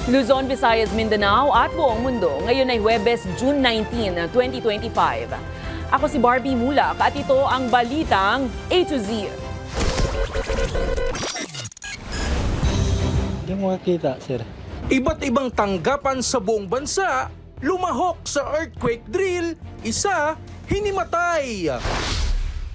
Luzon, Visayas, Mindanao at buong mundo. Ngayon ay Huwebes, June 19, 2025. Ako si Barbie Mulak at ito ang balitang A to Z. Hindi mo makikita, sir. Iba't ibang tanggapan sa buong bansa, lumahok sa earthquake drill, isa hinimatay.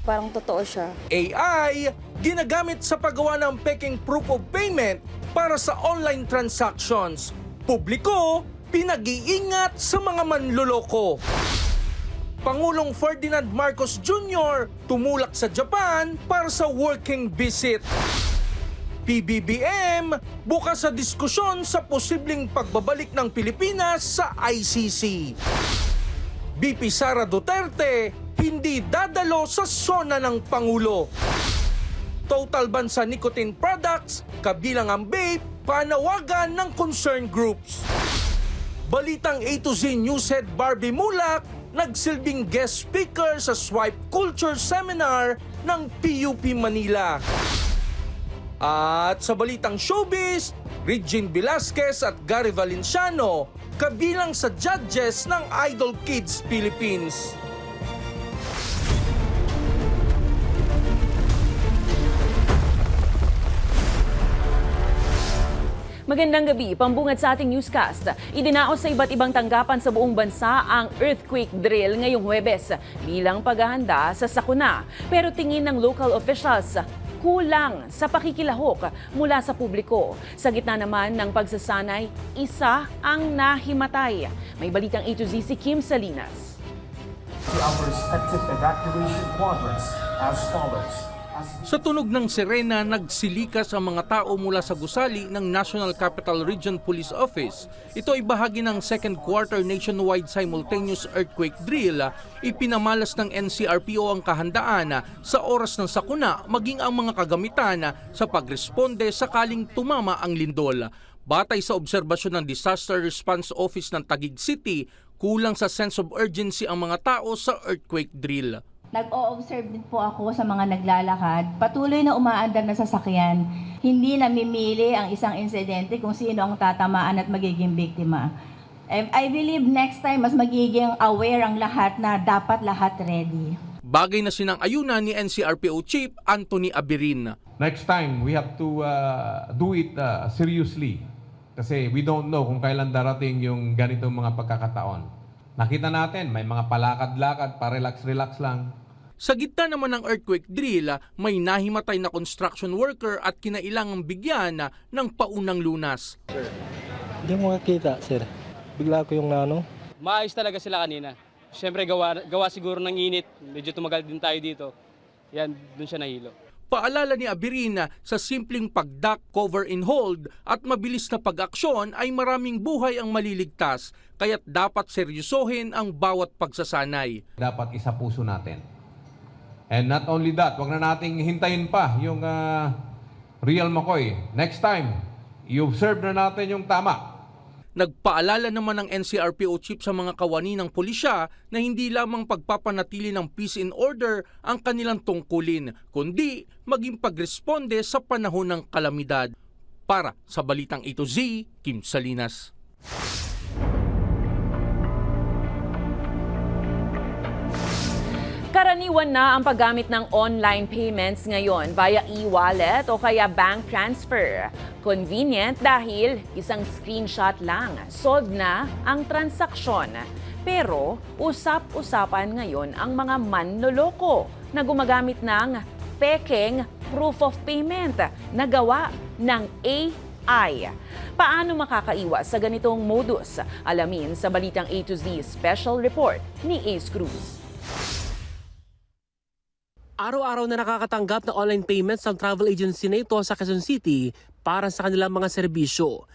Parang totoo siya. AI, ginagamit sa paggawa ng peking proof of payment para sa online transactions. Publiko, pinag-iingat sa mga manloloko. Pangulong Ferdinand Marcos Jr. tumulak sa Japan para sa working visit. PBBM, bukas sa diskusyon sa posibleng pagbabalik ng Pilipinas sa ICC. BP Sara Duterte, hindi dadalo sa sona ng Pangulo. Total ban sa nicotine products, kabilang ang vape, panawagan ng concerned groups. Balitang A to Z Newshead Barbie Mulak, nagsilbing guest speaker sa Swipe Culture Seminar ng PUP Manila. At sa balitang showbiz, Regine Velasquez at Gary Valenciano, kabilang sa judges ng Idol Kids Philippines. Magandang gabi, pambungad sa ating newscast. Idinaos sa iba't ibang tanggapan sa buong bansa ang earthquake drill ngayong Huwebes bilang paghahanda sa sakuna. Pero tingin ng local officials, kulang sa pakikilahok mula sa publiko. Sa gitna naman ng pagsasanay, isa ang nahimatay. May balitang A to Z si Kim Salinas. Our respective evacuation quadrants as follows. Sa tunog ng sirena, nagsilikas ang mga tao mula sa gusali ng National Capital Region Police Office. Ito ay bahagi ng second quarter nationwide simultaneous earthquake drill. Ipinamalas ng NCRPO ang kahandaan sa oras ng sakuna maging ang mga kagamitan sa pagresponde sakaling tumama ang lindol. Batay sa obserbasyon ng Disaster Response Office ng Taguig City, kulang sa sense of urgency ang mga tao sa earthquake drill. Nag-o-observe din po ako sa mga naglalakad. Patuloy na umaandar na sasakyan. Hindi namimili ang isang insidente kung sino ang tatamaan at magiging biktima. I believe next time mas magiging aware ang lahat na dapat lahat ready. Bagay na sinang-ayunan ni NCRPO Chief Anthony Abirin. Next time, we have to do it seriously. Kasi we don't know kung kailan darating yung ganitong mga pagkakataon. Nakita natin, may mga palakad-lakad, pa-relax-relax lang. Sa gitna naman ng earthquake drill, may nahimatay na construction worker at kinailangang bigyan ng paunang lunas. Hindi mo makikita, sir. Bigla ko yung Maayos talaga sila kanina. Siyempre gawa siguro ng init. Medyo tumagal din tayo dito. Yan, dun siya nahilo. Paalala ni Abirin sa simpleng pag-duck, cover and hold at mabilis na pag-aksyon ay maraming buhay ang maliligtas. Kaya't dapat seryosohin ang bawat pagsasanay. Dapat isa puso natin. And not only that, wag na nating hintayin pa yung real McCoy. Next time, i-observe na natin yung tama. Nagpaalala naman ng NCRPO Chief sa mga kawani ng pulisya na hindi lamang pagpapanatili ng peace and order ang kanilang tungkulin, kundi maging pagresponde sa panahon ng kalamidad. Para sa Balitang A to Z, Kim Salinas. Karaniwan na ang paggamit ng online payments ngayon via e-wallet o kaya bank transfer. Convenient dahil isang screenshot lang, solved na ang transaksyon. Pero usap-usapan ngayon ang mga manloloko na gumagamit ng pekeng proof of payment na gawa ng AI. Paano makakaiwas sa ganitong modus? Alamin sa Balitang A to Z Special Report ni Ace Cruz. Araw-araw na nakakatanggap ng online payments ang travel agency na ito sa Quezon City para sa kanilang mga serbisyo.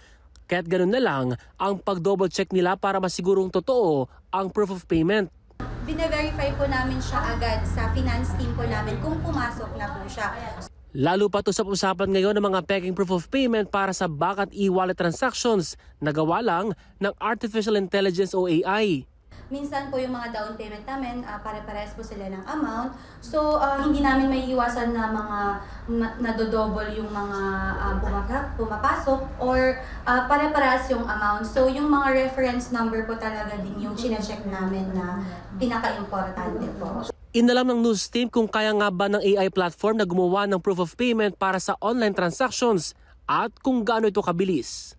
Kaya't ganun na lang ang pag-double check nila para masigurong totoo ang proof of payment. Bine-verify po namin siya agad sa finance team po namin kung pumasok na po siya. Lalo pa to sa usapan ngayon ng mga peking proof of payment para sa back at e-wallet transactions na gawa lang ng Artificial Intelligence o AI. minsan po yung mga down payment namin, pare-parehas po sila ng amount. So, hindi namin maiiwasan na mga nadodouble yung mga pumapasok or pare-parehas yung amount. So, yung mga reference number po talaga din yung chinecheck namin na pinaka-importante po. Inalam ng news team kung kaya nga ba ng AI platform na gumawa ng proof of payment para sa online transactions at kung gaano ito kabilis.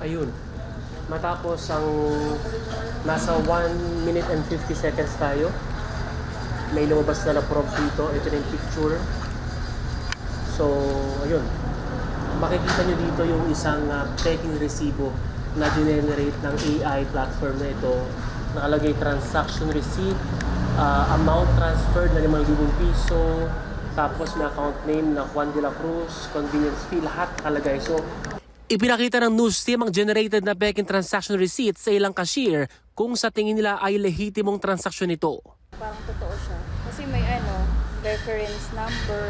Ayun, matapos ang nasa 1 minute and 50 seconds tayo, may lumabas na prompt dito. Ito na yung picture. So, ayun, makikita nyo dito yung isang peking resibo na generate ng AI platform na ito. Nakalagay transaction receipt, amount transferred na 5,000 piso, tapos may account name na Juan de la Cruz, convenience fee, lahat nakalagay. So, Ipinakita ng news team ang generated na peking transaction receipt sa ilang cashier kung sa tingin nila ay lehitimong transaksyon ito. Parang totoo siya. Kasi may reference number.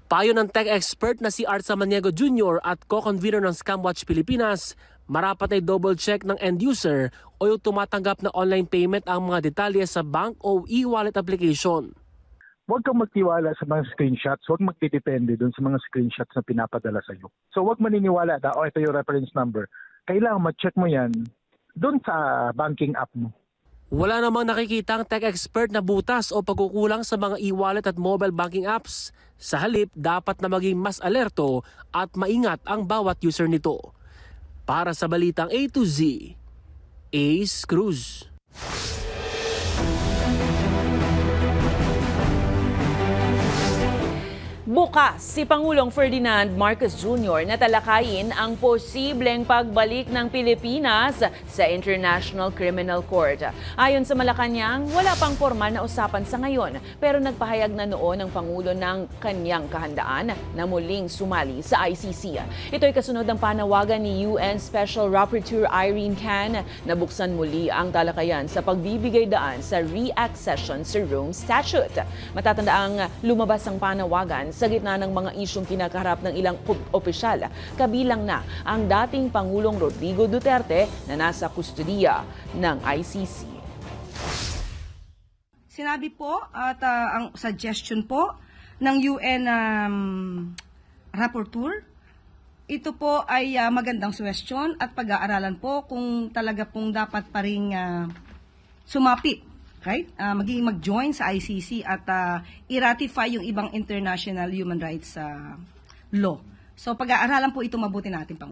Payo ng tech expert na si Art Samaniego Jr. at co-convener ng Scamwatch Pilipinas, marapat ay double check ng end user o yung tumatanggap na online payment ang mga detalye sa bank o e-wallet application. Huwag kang magtiwala sa mga screenshots, huwag magtitipende doon sa mga screenshots na pinapadala sa iyo. So huwag maniniwala na, ito yung reference number. Kailangan ma-check mo yan doon sa banking app mo. Wala namang nakikitang tech expert na butas o pagkukulang sa mga e-wallet at mobile banking apps. Sa halip, dapat na maging mas alerto at maingat ang bawat user nito. Para sa Balitang A to Z, Ace Cruz. Bukas si Pangulong Ferdinand Marcos Jr. na talakayin ang posibleng pagbalik ng Pilipinas sa International Criminal Court. Ayon sa Malacanang, wala pang formal na usapan sa ngayon pero nagpahayag na noon ang Pangulo ng kanyang kahandaan na muling sumali sa ICC. Ito'y kasunod ng panawagan ni UN Special Rapporteur Irene Can na buksan muli ang talakayan sa pagbibigay daan sa re-accession sa Rome Statute. Matatandaang lumabas ang panawagan sa gitna ng mga isyong kinakaharap ng ilang opisyal, kabilang na ang dating Pangulong Rodrigo Duterte na nasa kustudiya ng ICC. Sinabi po at ang suggestion po ng UN Rapporteur, ito po ay magandang suggestion at pag-aaralan po kung talaga pong dapat pa rin sumapit. Right? Magiging mag-join sa ICC at i-ratify yung ibang international human rights law. So pag-aaralan po ito mabuti natin pang.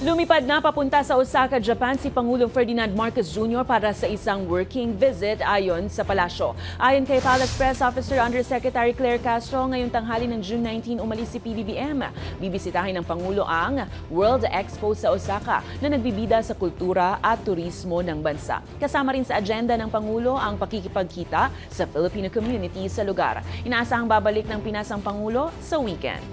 Lumipad na papunta sa Osaka, Japan si Pangulong Ferdinand Marcos Jr. para sa isang working visit ayon sa palasyo. Ayon kay Palace Press Officer Undersecretary Claire Castro, ngayong tanghali ng June 19 umalis si PBBM. Bibisitahin ng Pangulo ang World Expo sa Osaka na nagbibida sa kultura at turismo ng bansa. Kasama rin sa agenda ng Pangulo ang pakikipagkita sa Filipino community sa lugar. Inaasahang babalik ng Pinas ang Pangulo sa weekend.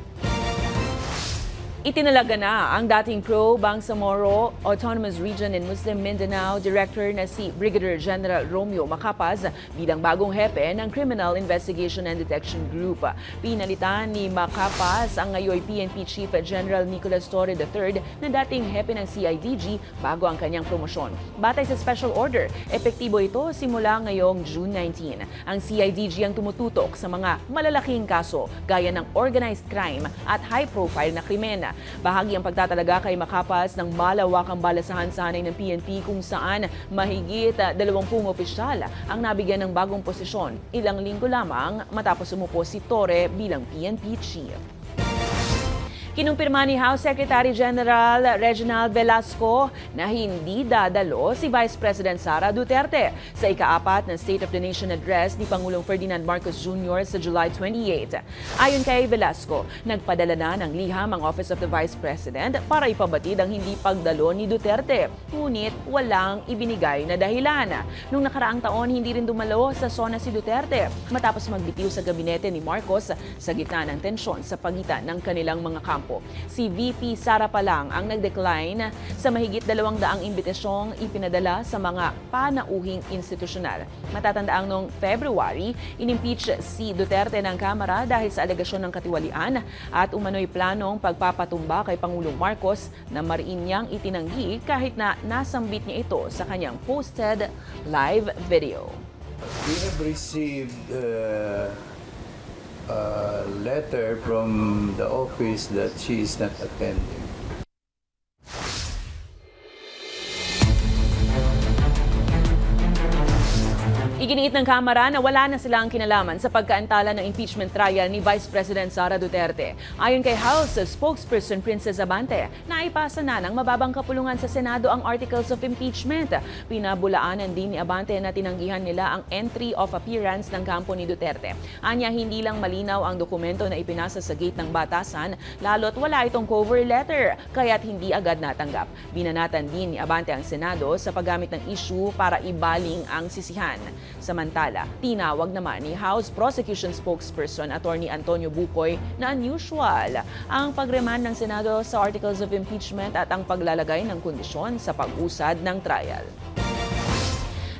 Itinalaga na ang dating pro-Bangsamoro Autonomous Region in Muslim Mindanao Director na si Brigadier General Romeo Macapas bilang bagong hepe ng Criminal Investigation and Detection Group. Pinalitan ni Macapas ang ngayon PNP Chief General Nicolas Torre III na dating hepe ng CIDG bago ang kanyang promosyon. Batay sa special order, epektibo ito simula ngayong June 19. Ang CIDG ang tumututok sa mga malalaking kaso gaya ng organized crime at high-profile na krimen. Bahagi ang pagtatalaga kay Macapas ng malawakang balasahan sa hanay ng PNP kung saan mahigit 20 opisyal ang nabigyan ng bagong posisyon. Ilang linggo lamang matapos umupo si Torre bilang PNP Chief. Kinumpirma ni House Secretary General Reginald Velasco na hindi dadalo si Vice President Sara Duterte sa ika-4 na State of the Nation Address ni Pangulong Ferdinand Marcos Jr. sa July 28. Ayon kay Velasco, nagpadala na ng liham ang Office of the Vice President para ipabatid ang hindi pagdalo ni Duterte. Ngunit walang ibinigay na dahilan. Nung nakaraang taon, hindi rin dumalo sa SONA si Duterte matapos magbitiw sa gabinete ni Marcos sa gitna ng tensyon sa pagitan ng kanilang mga kampo. kampo. Si VP Sara pa lang ang nag-decline sa mahigit 200 imbitasyong ipinadala sa mga panauhing institusyonal. Matatandaang noong February, inimpeach si Duterte ng Kamara dahil sa alegasyon ng katiwalian at umano'y planong pagpapatumba kay Pangulong Marcos na mariin niyang itinanggi kahit na nasambit niya ito sa kanyang posted live video. We have received a letter from the office that she is not attending. Iginiit ng Kamara na wala na silang kinalaman sa pagkaantala ng impeachment trial ni Vice President Sara Duterte. Ayon kay House spokesperson Princess Abante, naipasa na ng mababang kapulungan sa Senado ang articles of impeachment. Pinabulaanan din ni Abante na tinanggihan nila ang entry of appearance ng kampo ni Duterte. Anya, hindi lang malinaw ang dokumento na ipinasa sa gate ng batasan, lalo't wala itong cover letter, kaya't hindi agad natanggap. Binanatan din ni Abante ang Senado sa paggamit ng issue para ibaling ang sisihan. Samantala, tinawag naman ni House Prosecution Spokesperson Attorney Antonio Bucoy na unusual ang pagremand ng Senado sa articles of impeachment at ang paglalagay ng kondisyon sa pag-usad ng trial.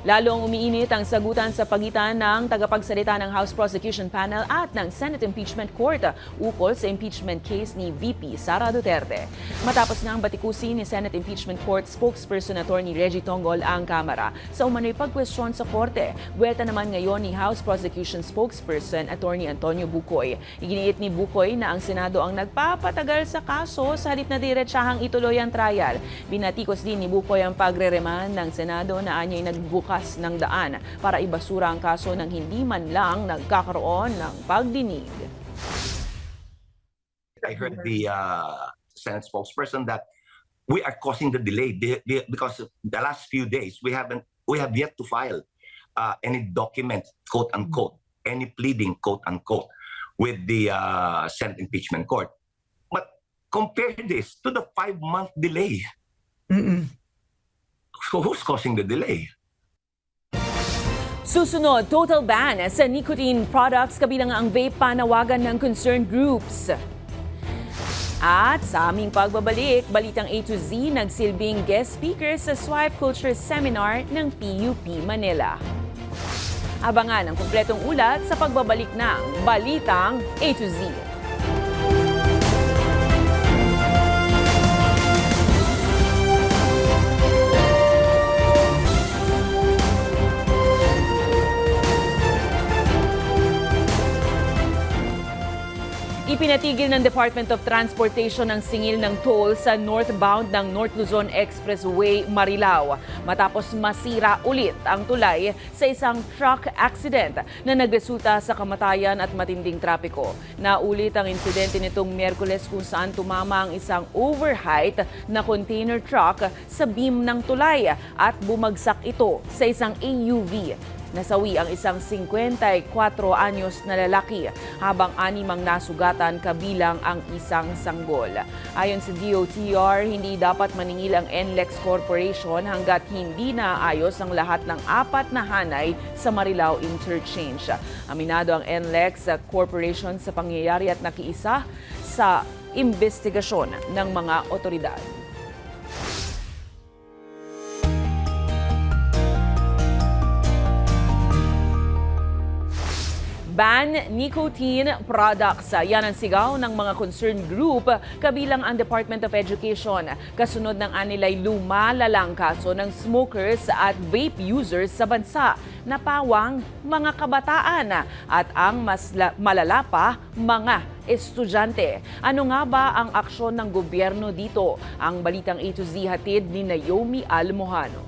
Lalong umiinit ang sagutan sa pagitan ng tagapagsalita ng House Prosecution Panel at ng Senate Impeachment Court ukol sa impeachment case ni VP Sara Duterte. Matapos nga ang batikusin ni Senate Impeachment Court spokesperson Attorney Reggie Tongol ang Kamara sa umano'y pagkwestiyon sa korte. Buwelta naman ngayon ni House Prosecution Spokesperson Attorney Antonio Bucoy. Iginiit ni Bucoy na ang Senado ang nagpapatagal sa kaso sa halip na diretsahang ituloy ang trial. Binatikos din ni Bucoy ang pagre-remand ng Senado na anya'y nagbukas ng daan para ibasura ang kaso nang hindi man lang nagkakaroon ng pagdinig. I heard the Senate spokesperson that we are causing the delay because the last few days we have yet to file any document, quote unquote, any pleading, quote unquote, with the Senate Impeachment Court. But compare this to the 5-month delay. So who's causing the delay? Susunod, total ban sa nicotine products kabilang ang vape panawagan ng concerned groups. At sa aming pagbabalik, Balitang A to Z nagsilbing guest speaker sa Swipe Culture Seminar ng PUP Manila. Abangan ang kumpletong ulat sa pagbabalik ng Balitang A to Z. Ipinatigil ng Department of Transportation ang singil ng toll sa northbound ng North Luzon Expressway, Marilao matapos masira ulit ang tulay sa isang truck accident na nagresulta sa kamatayan at matinding trapiko. Naulit ang insidente nitong Miyerkules kung saan tumama ang isang overheight na container truck sa beam ng tulay at bumagsak ito sa isang AUV. Nasawi ang isang 54 anyos na lalaki habang 6 ang nasugatan kabilang ang isang sanggol. Ayon sa DOTR, hindi dapat maningil ang NLEX Corporation hanggat hindi naayos ang lahat ng 4 na hanay sa Marilao Interchange. Aminado ang NLEX Corporation sa pangyayari at nakiisa sa investigasyon ng mga otoridad. Ban nicotine products. Yan ang sigaw ng mga concerned group kabilang ang Department of Education. Kasunod ng anilay lumalalang kaso ng smokers at vape users sa bansa. Napawang mga kabataan at ang mas malala pa, mga estudyante. Ano nga ba ang aksyon ng gobyerno dito? Ang Balitang A to Z hatid ni Naomi Almohano.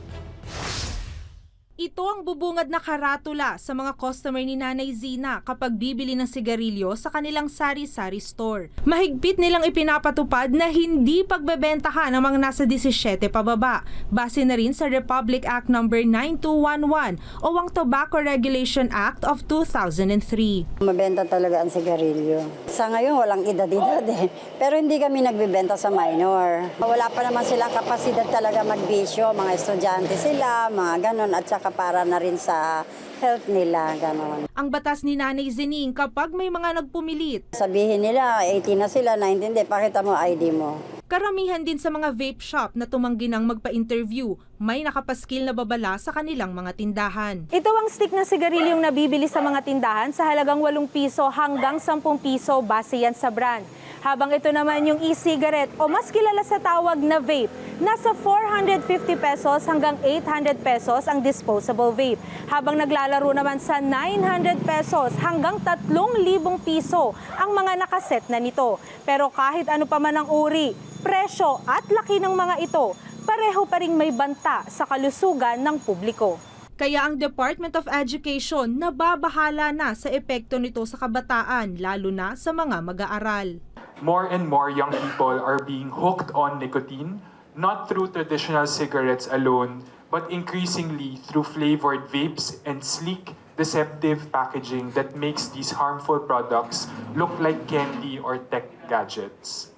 Ito ang bubungad na karatula sa mga customer ni Nanay Zina kapag bibili ng sigarilyo sa kanilang sari-sari store. Mahigpit nilang ipinapatupad na hindi pagbebentahan ng mga nasa 17 pababa. Base na rin sa Republic Act No. 9211 o ang Tobacco Regulation Act of 2003. Mabenta talaga ang sigarilyo. Sa ngayon walang edad-edad pero hindi kami nagbebenta sa minor. Wala pa naman silang kapasidad talaga magbisyo, mga estudyante sila, mga ganon at saka para na rin sa health nila, gano'n. Ang batas ni Nanay Zening, kapag may mga nagpumilit, Sabihin nila, 18 na sila, 19, pakita mo ID mo. karamihan din sa mga vape shop na tumanggi ng magpa-interview, may nakapaskil na babala sa kanilang mga tindahan. Ito ang stick na sigarilyong nabibili sa mga tindahan sa halagang 8 piso hanggang 10 piso base yan sa brand. Habang ito naman yung e-cigarette o mas kilala sa tawag na vape, nasa 450 pesos hanggang 800 pesos ang disposable vape. Habang naglalaro naman sa 900 pesos hanggang 3,000 piso ang mga nakaset na nito. Pero kahit ano pa man ang uri, presyo at laki ng mga ito, pareho pa ring may banta sa kalusugan ng publiko. Kaya ang Department of Education nababahala na sa epekto nito sa kabataan, lalo na sa mga mag-aaral. More and more young people are being hooked on nicotine, not through traditional cigarettes alone, but increasingly through flavored vapes and sleek, deceptive packaging that makes these harmful products look like candy or tech gadgets.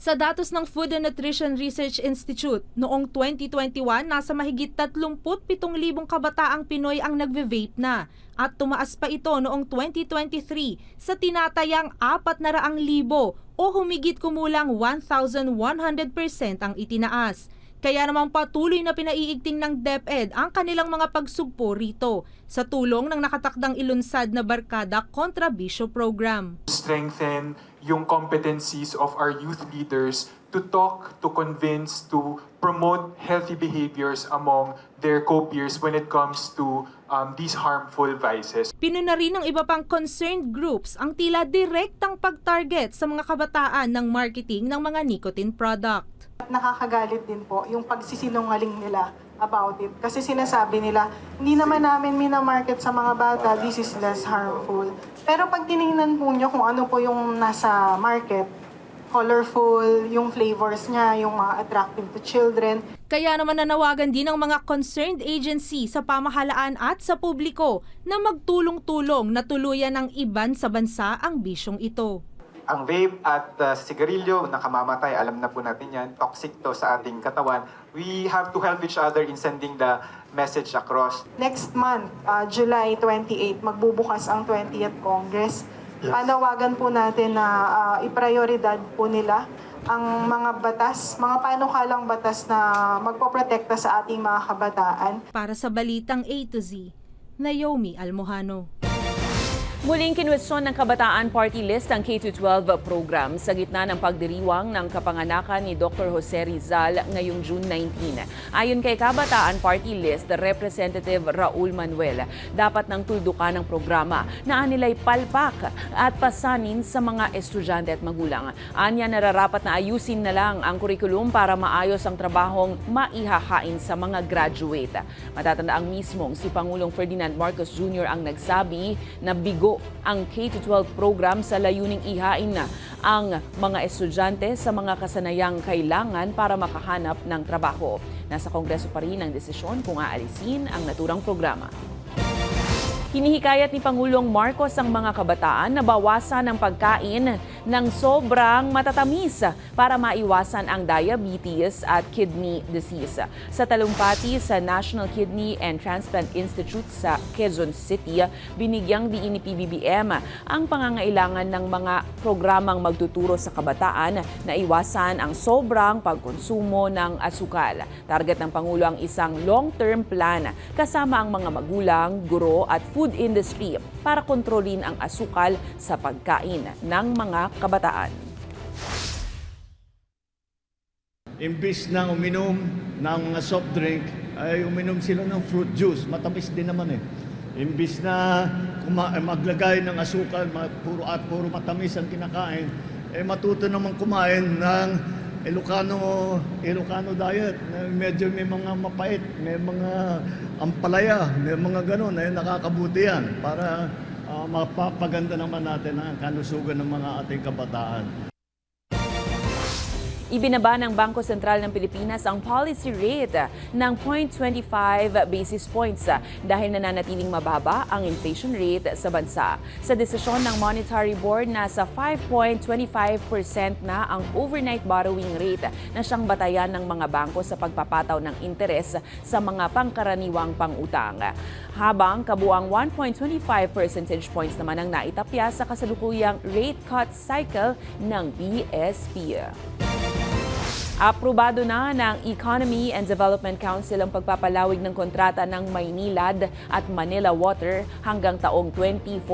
Sa datos ng Food and Nutrition Research Institute, noong 2021, nasa mahigit 37,000 kabataang Pinoy ang nagve-vape na. At tumaas pa ito noong 2023 sa tinatayang 400,000 o humigit kumulang 1,100% ang itinaas. Kaya naman patuloy na pinaiigting ng DepEd ang kanilang mga pagsugpo rito sa tulong ng nakatakdang ilunsad na Barkada Kontra Bisyo Program. Strengthen yung competencies of our youth leaders to talk, to convince, to promote healthy behaviors among their co-peers when it comes to these harmful vices. Pinuna rin ng iba pang concerned groups ang tila direktang pag-target sa mga kabataan ng marketing ng mga nicotine product. Nakakagalit din po yung pagsisinungaling nila about it. Kasi sinasabi nila, hindi naman namin minamarket sa mga bata, this is less harmful. Pero pag tinignan po nyo kung ano po yung nasa market, colorful, yung flavors niya, yung mga attractive to children. Kaya naman nanawagan din ng mga concerned agency sa pamahalaan at sa publiko na magtulong-tulong na tuluyan ng iban sa bansa ang bisyong ito. Ang vape at sigarilyo, nakamamatay, alam na po natin yan, toxic to sa ating katawan. We have to help each other in sending the message across. Next month, July 28, magbubukas ang 20th Congress. Panawagan po natin na iprioridad po nila ang mga batas, mga panukalang batas na magpoprotekta sa ating mga kabataan. Para sa Balitang A to Z, Naomi Almohano. Muling kinwestiyon ng Kabataan Party List ang K-12 program sa gitna ng pagdiriwang ng kapanganakan ni Dr. Jose Rizal ngayong June 19. Ayon kay Kabataan Party List, Representative Raul Manuel, dapat nang tuldukan ng programa na anilay palpak at pasanin sa mga estudyante at magulang. Anya, nararapat na ayusin na lang ang kurikulum para maayos ang trabahong maihahain sa mga graduate. Matatanda ang mismong si Pangulong Ferdinand Marcos Jr. ang nagsabi na bigo ang K-12 program sa layuning ihain na ang mga estudyante sa mga kasanayang kailangan para makahanap ng trabaho. Nasa Kongreso pa rin ang desisyon kung aalisin ang naturang programa. Hinihikayat ni Pangulong Marcos ang mga kabataan na bawasan ang pagkain ng sobrang matatamis para maiwasan ang diabetes at kidney disease. Sa talumpati sa National Kidney and Transplant Institute sa Quezon City, binigyang diin ni PBBM ang pangangailangan ng mga programang magtuturo sa kabataan na iwasan ang sobrang pagkonsumo ng asukal. Target ng Pangulo ang isang long-term plan kasama ang mga magulang, guro at food industry para kontrolin ang asukal sa pagkain ng mga kabataan. Imbis na uminom ng mga soft drink, ay uminom sila ng fruit juice. Matamis din naman eh. Imbis na maglagay ng asukal, puro matamis ang kinakain, matuto naman kumain ng Ilocano diet. Medyo may mga mapait, may mga ampalaya, may mga ganun ay nakakabuti yan para mapapaganda naman natin ang kalusugan ng mga ating kabataan. Ibinaba ng Bangko Sentral ng Pilipinas ang policy rate ng 0.25 basis points dahil nananatiling mababa ang inflation rate sa bansa. Sa desisyon ng Monetary Board, nasa 5.25% na ang overnight borrowing rate na siyang batayan ng mga bangko sa pagpapataw ng interes sa mga pangkaraniwang pangutang. Habang kabuang 1.25 percentage points naman ang naitapya sa kasalukuyang rate cut cycle ng BSP. Aprobado na ng Economy and Development Council ang pagpapalawig ng kontrata ng Maynilad at Manila Water hanggang taong 2047.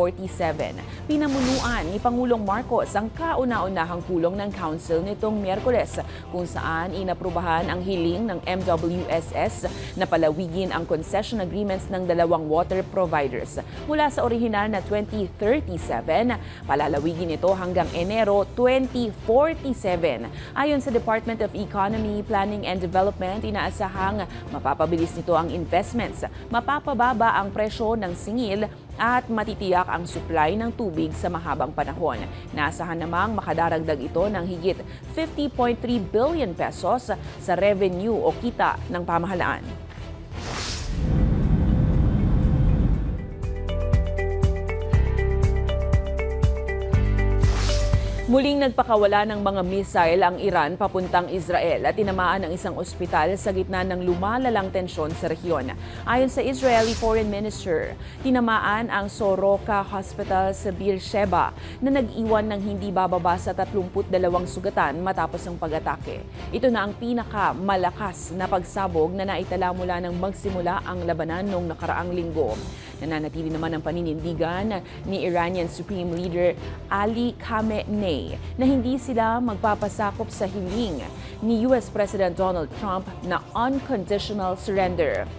Pinamunuan ni Pangulong Marcos ang kauna-unahang pulong ng Council nitong Miyerkules, kung saan inaprubahan ang hiling ng MWSS na palawigin ang concession agreements ng dalawang water providers. Mula sa orihinal na 2037, palalawigin ito hanggang Enero 2047. Ayon sa Department of Economy, Planning and Development, inaasahang mapapabilis nito ang investments, mapapababa ang presyo ng singil at matitiyak ang supply ng tubig sa mahabang panahon. Naasahan namang makadaragdag ito ng higit 50.3 billion pesos sa revenue o kita ng pamahalaan. Muling nagpakawala ng mga missile ang Iran papuntang Israel at tinamaan ang isang ospital sa gitna ng lumalalang tensyon sa rehiyon. Ayon sa Israeli Foreign Minister, tinamaan ang Soroka Hospital sa Beersheba na nag-iwan ng hindi bababa sa 32 sugatan matapos ang pag-atake. Ito na ang pinakamalakas na pagsabog na naitala mula nang magsimula ang labanan noong nakaraang linggo. Nananatili naman ang paninindigan ni Iranian Supreme Leader Ali Khamenei na hindi sila magpapasakop sa hiling ni US President Donald Trump na unconditional surrender.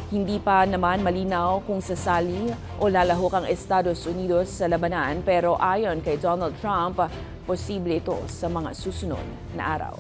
Hindi pa naman malinaw kung sasali o lalahok ang Estados Unidos sa labanan, pero ayon kay Donald Trump, posible ito sa mga susunod na araw.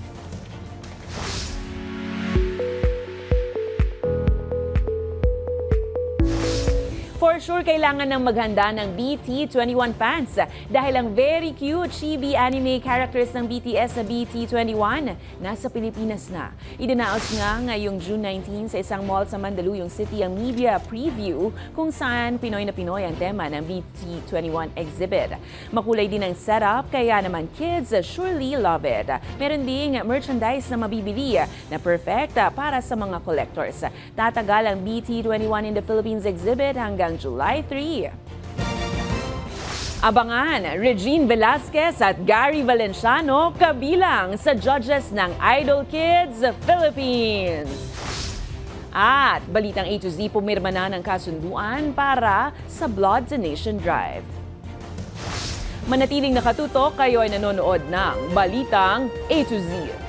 For sure, kailangan ng maghanda ng BT21 fans dahil ang very cute chibi anime characters ng BTS sa BT21 nasa Pilipinas na. Idinaos nga ngayong June 19 sa isang mall sa Mandaluyong City ang media preview kung saan Pinoy na Pinoy ang tema ng BT21 exhibit. Makulay din ang setup, kaya naman kids surely love it. Meron ding merchandise na mabibili na perfect para sa mga collectors. Tatagal ang BT21 in the Philippines exhibit hanggang July 3. Abangan, Regine Velasquez at Gary Valenciano kabilang sa judges ng Idol Kids Philippines. At balitang A to Z, pumirma na ng kasunduan para sa blood donation drive. Manatiling nakatutok, kayo ay nanonood ng Balitang A to Z.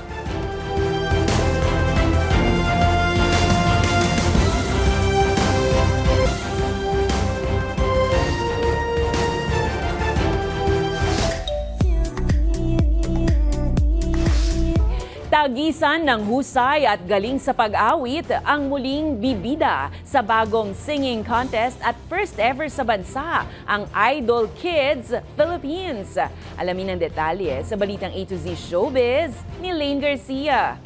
Tagisan ng husay at galing sa pag-awit ang muling bibida sa bagong singing contest at first ever sa bansa, ang Idol Kids Philippines. Alamin ang detalye sa Balitang A to Z Showbiz ni Lane Garcia.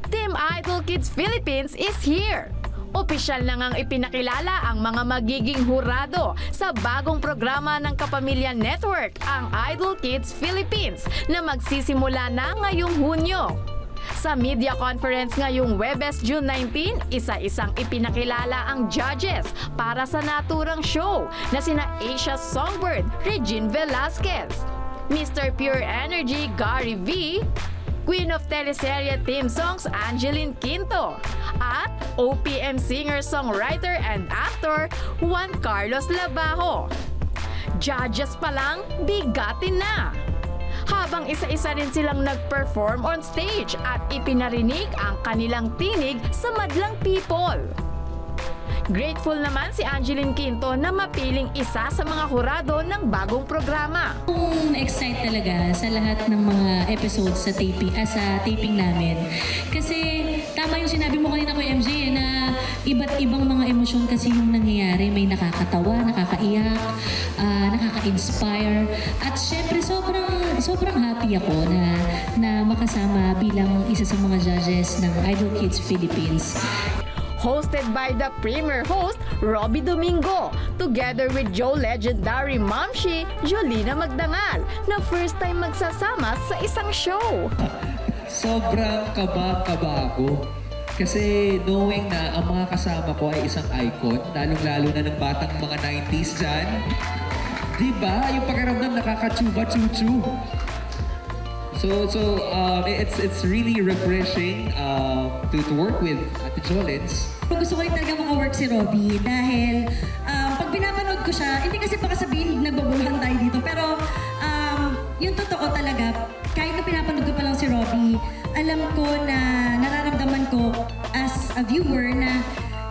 Team Idol Kids Philippines is here! Opisyal na ngang ipinakilala ang mga magiging hurado sa bagong programa ng Kapamilya Network, ang Idol Kids Philippines, na magsisimula na ngayong Hunyo. Sa media conference ngayong Webes, June 19, isa-isang ipinakilala ang judges para sa naturang show na sina Asia Songbird, Regine Velasquez, Mr. Pure Energy, Gary V, Queen of Teleserye Theme Songs, Angeline Quinto, at OPM singer-songwriter and actor, Juan Carlos Labajo. Judges pa lang, bigatin na! Habang isa-isa rin silang nag-perform on stage at ipinarinig ang kanilang tinig sa madlang people. Grateful naman si Angeline Quinto na mapiling isa sa mga hurado ng bagong programa. Excite talaga sa lahat ng mga episodes sa taping namin. Kasi tama yung sinabi mo kanina Kuya MJ na iba't ibang mga emosyon kasi yung nangyayari. May nakakatawa, nakakaiyak, nakaka-inspire. At syempre sobrang sobrang happy ako na makasama bilang isa sa mga judges ng Idol Kids Philippines. Hosted by the premier host, Robbie Domingo, together with Joe legendary Mamshi, Jolina Magdangal, na first time magsasama sa isang show. Sobrang kaba ako. Kasi knowing na ang mga kasama ko ay isang icon, lalong-lalo na ng batang mga 90s dyan. Diba? Yung pakiramdam nakaka-chuba-chuchu. So it's really refreshing to work with Ate Jolens. Gusto ko rin talaga maka-work si Robbie dahil pag pinapanood ko siya, hindi kasi baka sabihin nagbabuhan tayo dito, pero yung totoo talaga, kahit na pinapanood ko pa lang si Robbie, alam ko na nararamdaman ko as a viewer na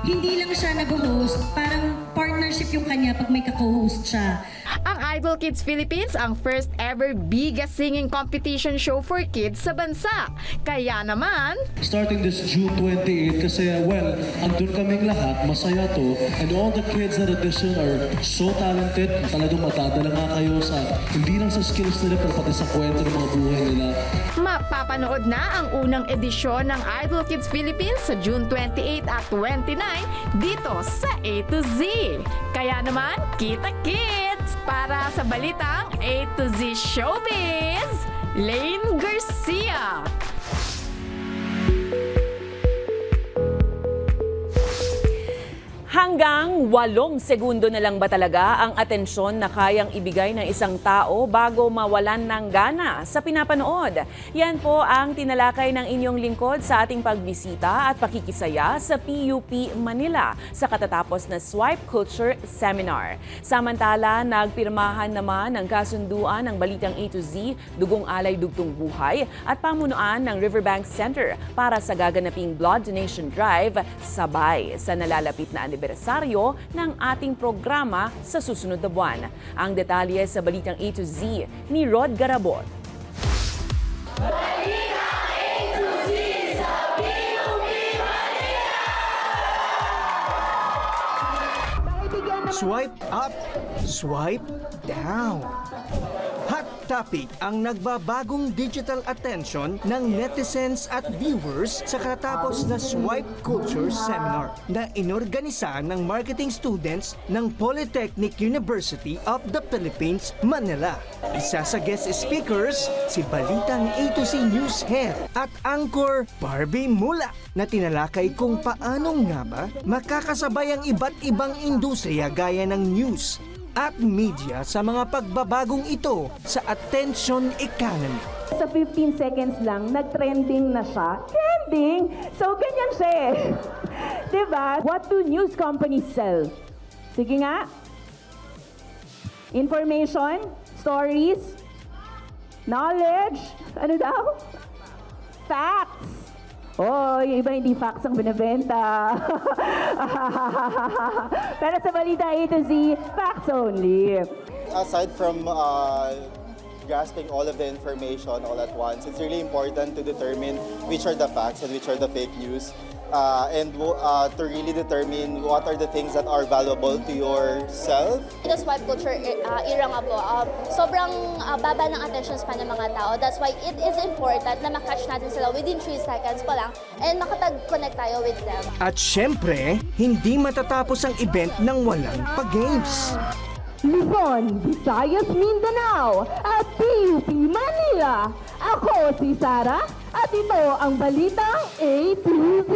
hindi lang siya nag-host, parang partnership yung kanya pag may ka-co-host siya. Ang Idol Kids Philippines ang first ever biggest singing competition show for kids sa bansa. Kaya naman, starting this June 28 kasi andun kaming lahat, masaya to, and all the kids that audition are so talented, talagang matadala nga kayo sa, hindi lang sa skills nila, pero pati sa kwento ng mga buhay nila. mapapanood na ang unang edisyon ng Idol Kids Philippines sa June 28 at 29 dito sa A to Z. Kaya naman, kita kids! Para sa balitang A to Z Showbiz, Lane Garcia. Hanggang 8 segundo na lang ba talaga ang atensyon na kayang ibigay ng isang tao bago mawalan ng gana sa pinapanood? Yan po ang tinalakay ng inyong lingkod sa ating pagbisita at pakikisaya sa PUP Manila sa katatapos na Swipe Culture Seminar. Samantala, nagpirmahan naman ng kasunduan ng Balitang A to Z, Dugong Alay Dugtong Buhay at pamunuan ng Riverbank Center para sa gaganaping Blood Donation Drive sabay sa nalalapit na anibersaryo ng ating programa sa susunod na buwan. Ang detalye sa Balitang A to Z ni Rod Garabot. Swipe up, swipe down. Hot topic ang nagbabagong digital attention ng netizens at viewers sa katatapos na Swipe Culture Seminar na inorganisa ng marketing students ng Polytechnic University of the Philippines, Manila. Isa sa guest speakers, si Balitang A to Z News Head at Anchor Barbie Mula na tinalakay kung paano nga ba makakasabay ang iba't ibang industriya gaya ng news at media sa mga pagbabagong ito sa attention economy. Sa 15 seconds lang, nag-trending na siya. Trending? So, ganyan siya eh. Diba? What do news companies sell? Sige nga. Information, stories, knowledge, ano daw? Facts. Oh, yung iba hindi facts ang binibenta. Pero sa Balita A to Z, facts only. Aside from grasping all of the information all at once, it's really important to determine which are the facts and which are the fake news. And to really determine what are the things that are valuable to yourself. The swipe culture era nga po, sobrang baba ng attention span ng mga tao. That's why it is important na makatch natin sila within 3 seconds pa lang and makapag-connect tayo with them. At syempre, hindi matatapos ang event ng walang pag-games. Luzon, Visayas, Mindanao at PUP Manila. Ako si Sarah at ito ang Balitang A to Z.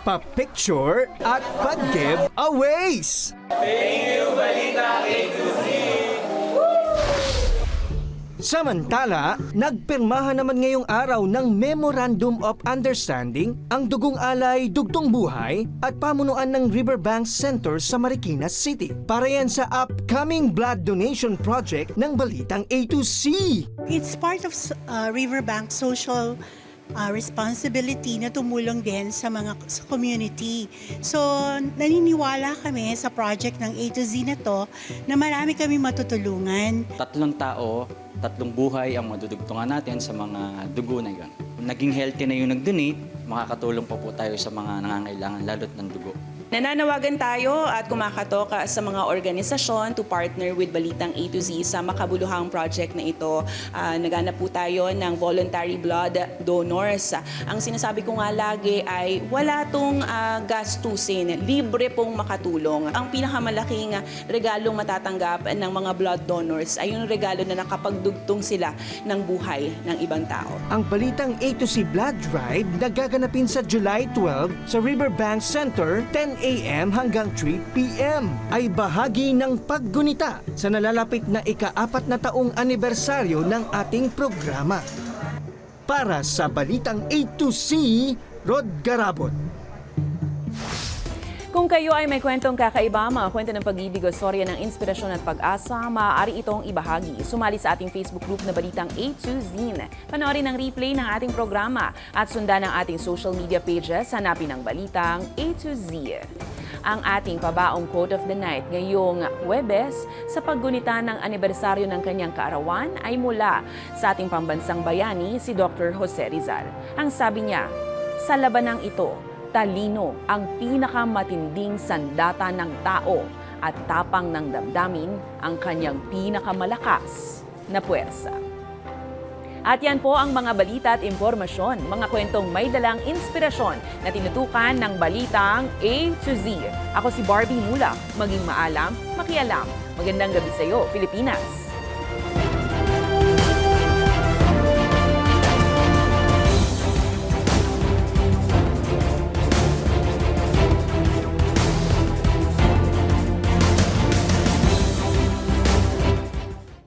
Pa-picture at pag-giveaways. Thank you, Balitang A to Z. Samantala, nagpirmahan naman ngayong araw ng Memorandum of Understanding ang Dugong Alay Dugtong Buhay at pamunuan ng Riverbank Center sa Marikina City para yan sa upcoming blood donation project ng Balitang A to Z. It's part of Riverbank social responsibility na tumulong din sa mga sa community. So, naniniwala kami sa project ng A to Z na to na marami kami matutulungan. 3 tao, 3 buhay ang madudugtungan natin sa mga dugo na yun. Kung naging healthy na yung nag-donate, makakatulong pa po tayo sa mga nangangailangan lalot ng dugo. Nananawagan tayo at kumakatok sa mga organisasyon to partner with Balitang A to Z sa makabuluhang project na ito. Naghanap po tayo ng voluntary blood donors. Ang sinasabi ko nga lagi ay wala tong gastusin, libre pong makatulong. Ang pinakamalaking regalong matatanggap ng mga blood donors ay yung regalo na nakapagdugtong sila ng buhay ng ibang tao. Ang Balitang A to Z Blood Drive nagaganapin sa July 12 sa Riverbank Center, 10 a.m. hanggang 3 p.m. ay bahagi ng paggunita sa nalalapit na ika-4 na taong anibersaryo ng ating programa. Para sa Balitang A to Z, Rod Garabot. Kung kayo ay may kwentong kakaiba, mga kwento ng pag-ibig o storya ng inspirasyon at pag-asa, maaari itong ibahagi. Sumali sa ating Facebook group na Balitang A to Z. Panoorin ang replay ng ating programa at sundan ang ating social media pages. Hanapin ang Balitang A to Z. Ang ating pabaong quote of the night ngayong Huwebes sa paggunita ng anibersaryo ng kanyang kaarawan ay mula sa ating pambansang bayani, si Dr. Jose Rizal. Ang sabi niya, sa labanang ito, talino ang pinakamatinding sandata ng tao at tapang ng damdamin ang kanyang pinakamalakas na puwersa. At yan po ang mga balita at impormasyon, mga kwentong may dalang inspirasyon na tinutukan ng Balitang A to Z. Ako si Barbie Mulak, maging maalam, makialam. Magandang gabi sa iyo, Pilipinas!